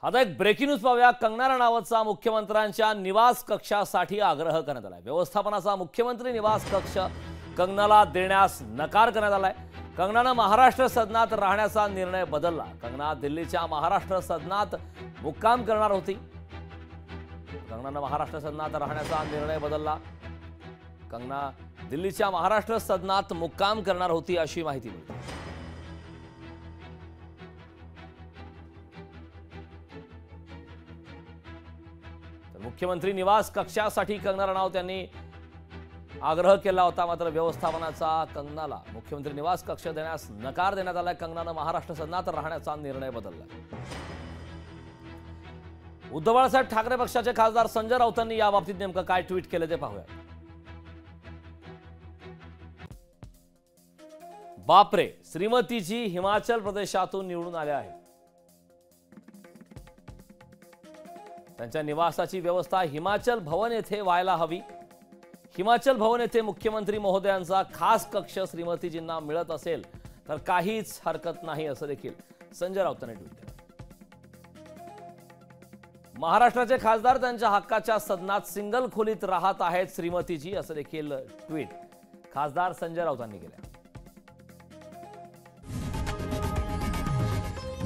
आता एक breaking news पाहूया। कंगना रणावतचा मुख्यमंत्र्यांच्या निवास कक्षासाठी आग्रह करण्यात आलाय। व्यवस्थापनाचा मुख्यमंत्री निवास कक्ष कंगनाला देण्यास नकार करण्यात आलाय। कंगनानं महाराष्ट्र सदनात राहण्याचा निर्णय बदलला। कंगना दिल्लीच्या महाराष्ट्र सदनात मुक्काम करणार होती। कंगनानं महाराष्ट्र सदनात राहण्याचा निर्णय बदलला। कंगना दिल्लीच्या महाराष्ट्र सदनात मुक्काम करणार होती अशी माहिती मिळते। मुख्यमंत्री निवास कक्षासाठी कंगना रणावत यांनी आग्रह केला होता, मात्र व्यवस्थापनाचा कंगनाला मुख्यमंत्री निवास कक्ष देण्यास नकार देण्यात आलाय। कंगनानं महाराष्ट्र सदनात राहण्याचा निर्णय बदलला। उद्धव बाळासाहेब ठाकरे पक्षाचे खासदार संजय राऊतांनी याबाबतीत नेमकं काय ट्विट केलं ते पाहूया। बापरे, श्रीमतीजी हिमाचल प्रदेशातून निवडून आल्या आहेत। त्यांच्या निवासाची व्यवस्था हिमाचल भवन येथे व्हायला हवी। हिमाचल भवन येथे मुख्यमंत्री महोदयांचा खास कक्ष श्रीमतीजींना मिळत असेल तर काहीच हरकत नाही असं देखील संजय राऊतांनी ट्विट केलं। महाराष्ट्राचे खासदार त्यांच्या हक्काच्या सदनात सिंगल खोलीत राहत आहेत श्रीमतीजी असं देखील ट्विट खासदार संजय राऊतांनी केलं।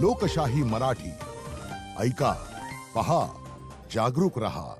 लोकशाही मराठी ऐका, पहा, जागरूक रहा।